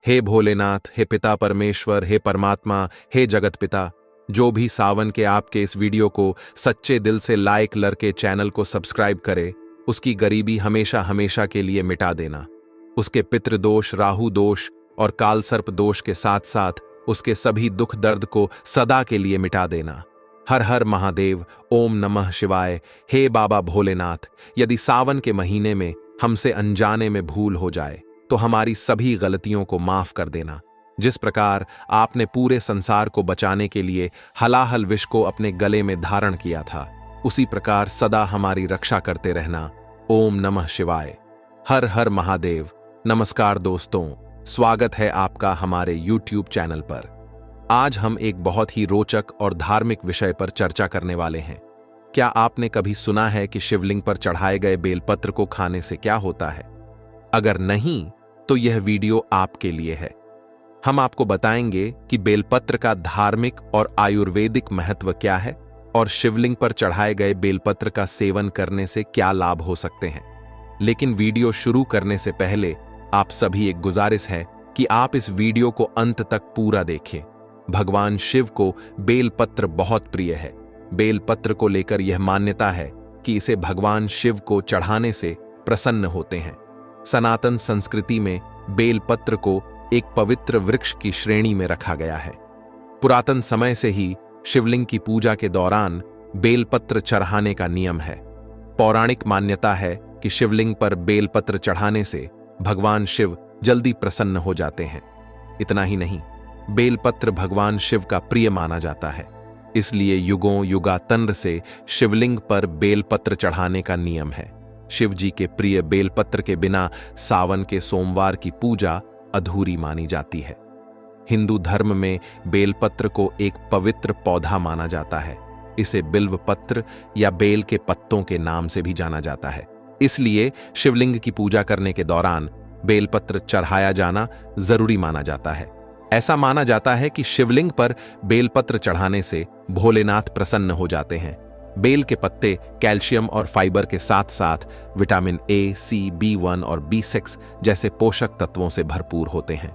हे भोलेनाथ, हे पिता परमेश्वर, हे परमात्मा, हे जगत पिता, जो भी सावन के आपके इस वीडियो को सच्चे दिल से लाइक लड़के चैनल को सब्सक्राइब करे, उसकी गरीबी हमेशा हमेशा के लिए मिटा देना। उसके पितृदोष, राहु दोष और कालसर्प दोष के साथ साथ उसके सभी दुख दर्द को सदा के लिए मिटा देना। हर हर महादेव, ओम नमः शिवाय। हे बाबा भोलेनाथ, यदि सावन के महीने में हमसे अनजाने में भूल हो जाए तो हमारी सभी गलतियों को माफ कर देना। जिस प्रकार आपने पूरे संसार को बचाने के लिए हलाहल विष को अपने गले में धारण किया था, उसी प्रकार सदा हमारी रक्षा करते रहना। ओम नमः शिवाय। हर हर महादेव। नमस्कार दोस्तों, स्वागत है आपका हमारे YouTube चैनल पर। आज हम एक बहुत ही रोचक और धार्मिक विषय पर चर्चा करने वाले हैं। क्या आपने कभी सुना है कि शिवलिंग पर चढ़ाए गए बेलपत्र को खाने से क्या होता है? अगर नहीं, तो यह वीडियो आपके लिए है। हम आपको बताएंगे कि बेलपत्र का धार्मिक और आयुर्वेदिक महत्व क्या है और शिवलिंग पर चढ़ाए गए बेलपत्र का सेवन करने से क्या लाभ हो सकते हैं। लेकिन वीडियो शुरू करने से पहले आप सभी एक गुजारिश है कि आप इस वीडियो को अंत तक पूरा देखें। भगवान शिव को बेलपत्र बहुत प्रिय है। बेलपत्र को लेकर यह मान्यता है कि इसे भगवान शिव को चढ़ाने से प्रसन्न होते हैं। सनातन संस्कृति में बेलपत्र को एक पवित्र वृक्ष की श्रेणी में रखा गया है। पुरातन समय से ही शिवलिंग की पूजा के दौरान बेलपत्र चढ़ाने का नियम है। पौराणिक मान्यता है कि शिवलिंग पर बेलपत्र चढ़ाने से भगवान शिव जल्दी प्रसन्न हो जाते हैं। इतना ही नहीं, बेलपत्र भगवान शिव का प्रिय माना जाता है, इसलिए युगों युगातंत्र से शिवलिंग पर बेलपत्र चढ़ाने का नियम है। शिव जी के प्रिय बेलपत्र के बिना सावन के सोमवार की पूजा अधूरी मानी जाती है। हिंदू धर्म में बेलपत्र को एक पवित्र पौधा माना जाता है। इसे बिल्व पत्र या बेल के पत्तों के नाम से भी जाना जाता है। इसलिए शिवलिंग की पूजा करने के दौरान बेलपत्र चढ़ाया जाना जरूरी माना जाता है। ऐसा माना जाता है कि शिवलिंग पर बेलपत्र चढ़ाने से भोलेनाथ प्रसन्न हो जाते हैं। बेल के पत्ते कैल्शियम और फाइबर के साथ साथ विटामिन ए, सी, B1 और B6 जैसे पोषक तत्वों से भरपूर होते हैं।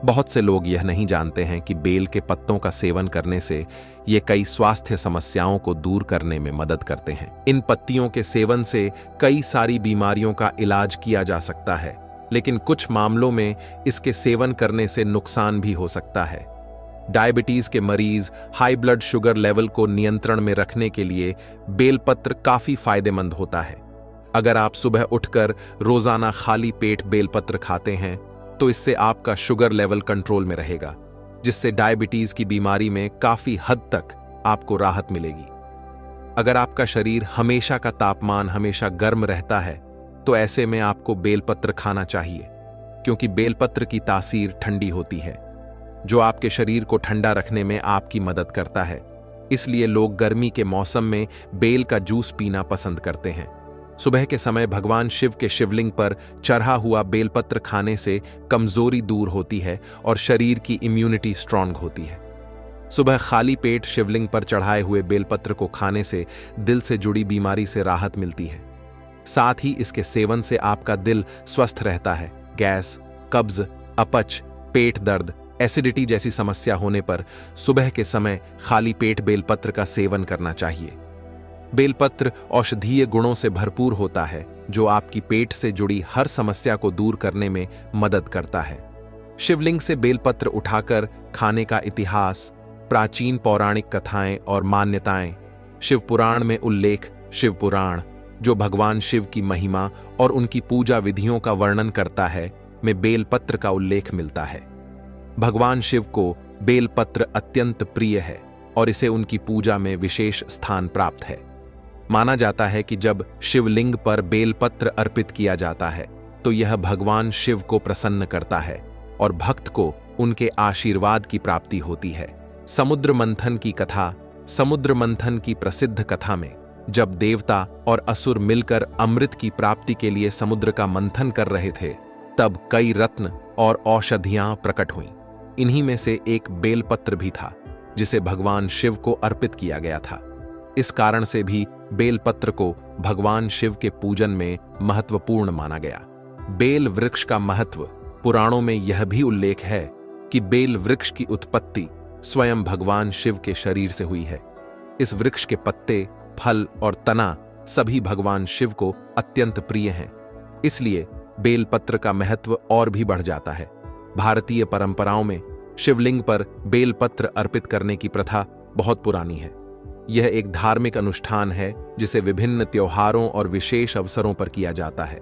बहुत से लोग यह नहीं जानते हैं कि बेल के पत्तों का सेवन करने से ये कई स्वास्थ्य समस्याओं को दूर करने में मदद करते हैं। इन पत्तियों के सेवन से कई सारी बीमारियों का इलाज किया जा सकता है, लेकिन कुछ मामलों में इसके सेवन करने से नुकसान भी हो सकता है। डायबिटीज के मरीज हाई ब्लड शुगर लेवल को नियंत्रण में रखने के लिए बेलपत्र काफी फायदेमंद होता है। अगर आप सुबह उठकर रोजाना खाली पेट बेलपत्र खाते हैं तो इससे आपका शुगर लेवल कंट्रोल में रहेगा, जिससे डायबिटीज की बीमारी में काफी हद तक आपको राहत मिलेगी। अगर आपका शरीर हमेशा का तापमान हमेशा गर्म रहता है तो ऐसे में आपको बेलपत्र खाना चाहिए, क्योंकि बेलपत्र की तासीर ठंडी होती है, जो आपके शरीर को ठंडा रखने में आपकी मदद करता है। इसलिए लोग गर्मी के मौसम में बेल का जूस पीना पसंद करते हैं। सुबह के समय भगवान शिव के शिवलिंग पर चढ़ा हुआ बेलपत्र खाने से कमजोरी दूर होती है और शरीर की इम्यूनिटी स्ट्रांग होती है। सुबह खाली पेट शिवलिंग पर चढ़ाए हुए बेलपत्र को खाने से दिल से जुड़ी बीमारी से राहत मिलती है। साथ ही इसके सेवन से आपका दिल स्वस्थ रहता है। गैस, कब्ज, अपच, पेट दर्द, एसिडिटी जैसी समस्या होने पर सुबह के समय खाली पेट बेलपत्र का सेवन करना चाहिए। बेलपत्र औषधीय गुणों से भरपूर होता है, जो आपकी पेट से जुड़ी हर समस्या को दूर करने में मदद करता है। शिवलिंग से बेलपत्र उठाकर खाने का इतिहास, प्राचीन पौराणिक कथाएं और मान्यताएं। शिव पुराण में उल्लेख, शिव पुराण, जो भगवान शिव की महिमा और उनकी पूजा विधियों का वर्णन करता है, में बेलपत्र का उल्लेख मिलता है। भगवान शिव को बेलपत्र अत्यंत प्रिय है और इसे उनकी पूजा में विशेष स्थान प्राप्त है। माना जाता है कि जब शिवलिंग पर बेलपत्र अर्पित किया जाता है तो यह भगवान शिव को प्रसन्न करता है और भक्त को उनके आशीर्वाद की प्राप्ति होती है। समुद्र मंथन की कथा। समुद्र मंथन की प्रसिद्ध कथा में जब देवता और असुर मिलकर अमृत की प्राप्ति के लिए समुद्र का मंथन कर रहे थे, तब कई रत्न और औषधियां प्रकट हुईं। इन्हीं में से एक बेलपत्र भी था, जिसे भगवान शिव को अर्पित किया गया था। इस कारण से भी बेलपत्र को भगवान शिव के पूजन में महत्वपूर्ण माना गया। बेल वृक्ष का महत्व। पुराणों में यह भी उल्लेख है कि बेल वृक्ष की उत्पत्ति स्वयं भगवान शिव के शरीर से हुई है। इस वृक्ष के पत्ते, फल और तना सभी भगवान शिव को अत्यंत प्रिय हैं। इसलिए बेलपत्र का महत्व और भी बढ़ जाता है। भारतीय परंपराओं में शिवलिंग पर बेलपत्र अर्पित करने की प्रथा बहुत पुरानी है। यह एक धार्मिक अनुष्ठान है जिसे विभिन्न त्योहारों और विशेष अवसरों पर किया जाता है।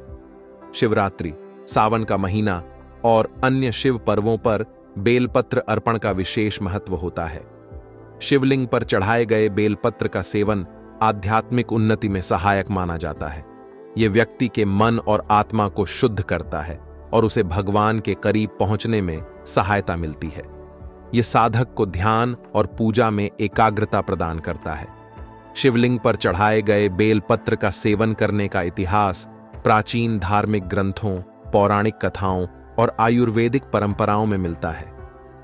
शिवरात्रि, सावन का महीना और अन्य शिव पर्वों पर बेलपत्र अर्पण का विशेष महत्व होता है। शिवलिंग पर चढ़ाए गए बेलपत्र का सेवन आध्यात्मिक उन्नति में सहायक माना जाता है। यह व्यक्ति के मन और आत्मा को शुद्ध करता है और उसे भगवान के करीब पहुंचने में सहायता मिलती है। यह साधक को ध्यान और पूजा में एकाग्रता प्रदान करता है। शिवलिंग पर चढ़ाए गए बेलपत्र का सेवन करने का इतिहास प्राचीन धार्मिक ग्रंथों, पौराणिक कथाओं और आयुर्वेदिक परंपराओं में मिलता है।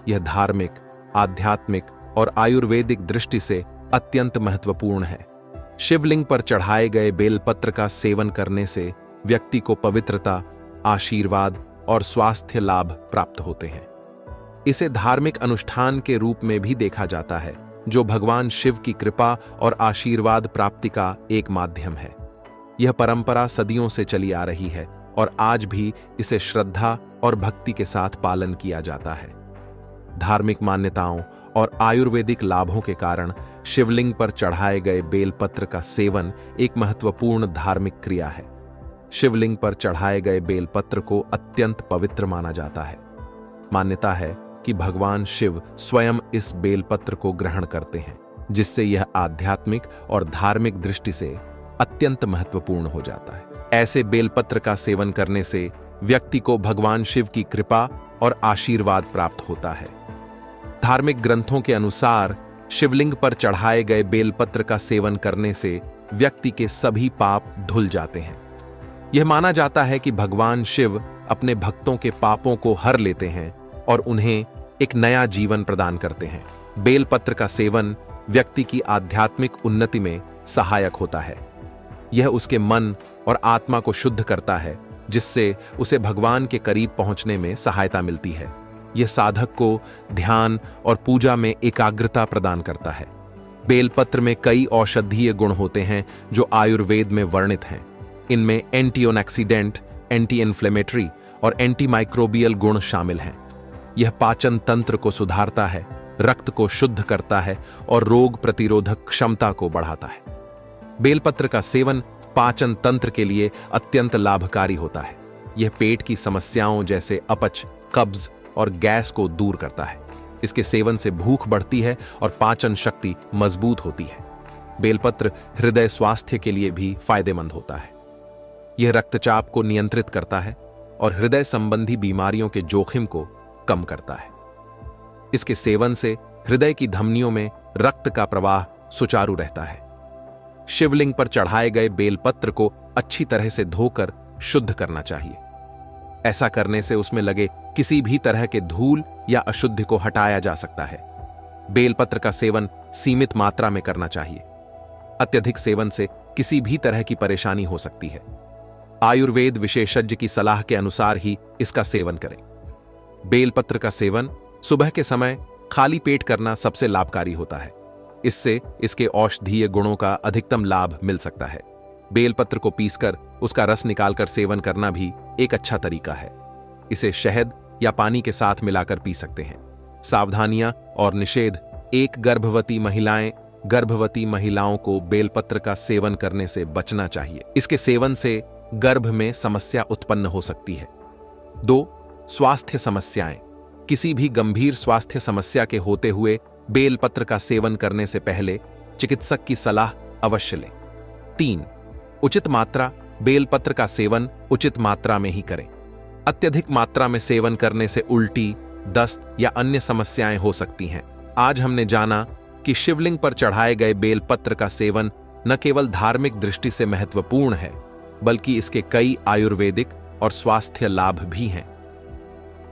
यह धार्मिक, आध्यात्मिक और आयुर्वेदिक दृष्टि से अत्यंत महत्वपूर्ण है। शिवलिंग पर चढ़ाए गए बेलपत्र का सेवन करने से व्यक्ति को पवित्रता, आशीर्वाद और स्वास्थ्य लाभ प्राप्त होते हैं। इसे धार्मिक अनुष्ठान के रूप में भी देखा जाता है, जो भगवान शिव की कृपा और आशीर्वाद प्राप्ति का एक माध्यम है। यह परंपरा सदियों से चली आ रही है और आज भी इसे श्रद्धा और भक्ति के साथ पालन किया जाता है। धार्मिक मान्यताओं और आयुर्वेदिक लाभों के कारण शिवलिंग पर चढ़ाए गए बेलपत्र का सेवन एक महत्वपूर्ण धार्मिक क्रिया है। शिवलिंग पर चढ़ाए गए बेलपत्र को अत्यंत पवित्र माना जाता है। मान्यता है कि भगवान शिव स्वयं इस बेलपत्र को ग्रहण करते हैं, जिससे यह आध्यात्मिक और धार्मिक दृष्टि से अत्यंत महत्वपूर्ण हो जाता है। ऐसे बेलपत्र का सेवन करने से व्यक्ति को भगवान शिव की कृपा और आशीर्वाद प्राप्त होता है। धार्मिक ग्रंथों के अनुसार शिवलिंग पर चढ़ाए गए बेलपत्र का सेवन करने से व्यक्ति के सभी पाप धुल जाते हैं। यह माना जाता है कि भगवान शिव अपने भक्तों के पापों को हर लेते हैं और उन्हें एक नया जीवन प्रदान करते हैं। बेलपत्र का सेवन व्यक्ति की आध्यात्मिक उन्नति में सहायक होता है। यह उसके मन और आत्मा को शुद्ध करता है, जिससे उसे भगवान के करीब पहुंचने में सहायता मिलती है। यह साधक को ध्यान और पूजा में एकाग्रता प्रदान करता है। बेलपत्र में कई औषधीय गुण होते हैं जो आयुर्वेद में वर्णित हैं। इनमें एंटीऑक्सीडेंट, एंटी इन्फ्लेमेटरी और एंटीमाइक्रोबियल गुण शामिल हैं। यह पाचन तंत्र को सुधारता है, रक्त को शुद्ध करता है और रोग प्रतिरोधक क्षमता को बढ़ाता है। बेलपत्र का सेवन पाचन तंत्र के लिए अत्यंत लाभकारी होता है। यह पेट की समस्याओं जैसे अपच, कब्ज और गैस को दूर करता है। इसके सेवन से भूख बढ़ती है और पाचन शक्ति मजबूत होती है। बेलपत्र हृदय स्वास्थ्य के लिए भी फायदेमंद होता है। यह रक्तचाप को नियंत्रित करता है और हृदय संबंधी बीमारियों के जोखिम को कम करता है। इसके सेवन से हृदय की धमनियों में रक्त का प्रवाह सुचारू रहता है। शिवलिंग पर चढ़ाए गए बेलपत्र को अच्छी तरह से धोकर शुद्ध करना चाहिए। ऐसा करने से उसमें लगे किसी भी तरह के धूल या अशुद्धि को हटाया जा सकता है। बेलपत्र का सेवन सीमित मात्रा में करना चाहिए। अत्यधिक सेवन से किसी भी तरह की परेशानी हो सकती है। आयुर्वेद विशेषज्ञ की सलाह के अनुसार ही इसका सेवन करें। बेलपत्र का सेवन सुबह के समय खाली पेट करना सबसे लाभकारी होता है। इससे इसके औषधीय गुणों का अधिकतम लाभ मिल सकता है। बेलपत्र को पीसकर उसका रस निकालकर सेवन करना भी एक अच्छा तरीका है। इसे शहद या पानी के साथ मिलाकर पी सकते हैं। सावधानियां और निषेध। गर्भवती महिलाओं को बेलपत्र का सेवन करने से बचना चाहिए। इसके सेवन से गर्भ में समस्या उत्पन्न हो सकती है। 2. स्वास्थ्य समस्याएं। किसी भी गंभीर स्वास्थ्य समस्या के होते हुए बेलपत्र का सेवन करने से पहले चिकित्सक की सलाह अवश्य लें। 3. उचित मात्रा। बेलपत्र का सेवन उचित मात्रा में ही करें। अत्यधिक मात्रा में सेवन करने से उल्टी, दस्त या अन्य समस्याएं हो सकती हैं। आज हमने जाना कि शिवलिंग पर चढ़ाए गए बेलपत्र का सेवन न केवल धार्मिक दृष्टि से महत्वपूर्ण है, बल्कि इसके कई आयुर्वेदिक और स्वास्थ्य लाभ भी हैं।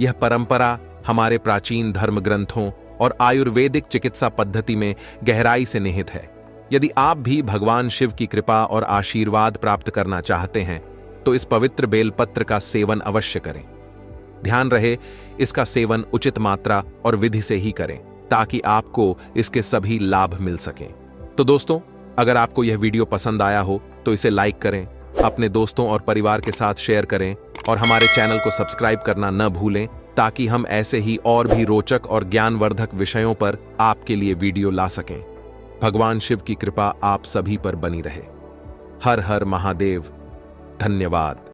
यह परंपरा हमारे प्राचीन धर्म ग्रंथों और आयुर्वेदिक चिकित्सा पद्धति में गहराई से निहित है। यदि आप भी भगवान शिव की कृपा और आशीर्वाद प्राप्त करना चाहते हैं, तो इस पवित्र बेलपत्र का सेवन अवश्य करें। ध्यान रहे इसका सेवन उचित मात्रा और विधि से ही करें ताकि आपको इसके सभी लाभ मिल सकें। तो दोस्तों, अगर आपको यह वीडियो पसंद आया हो तो इसे लाइक करें, अपने दोस्तों और परिवार के साथ शेयर करें और हमारे चैनल को सब्सक्राइब करना न भूलें ताकि हम ऐसे ही और भी रोचक और ज्ञानवर्धक विषयों पर आपके लिए वीडियो ला सकें। भगवान शिव की कृपा आप सभी पर बनी रहे। हर हर महादेव। धन्यवाद।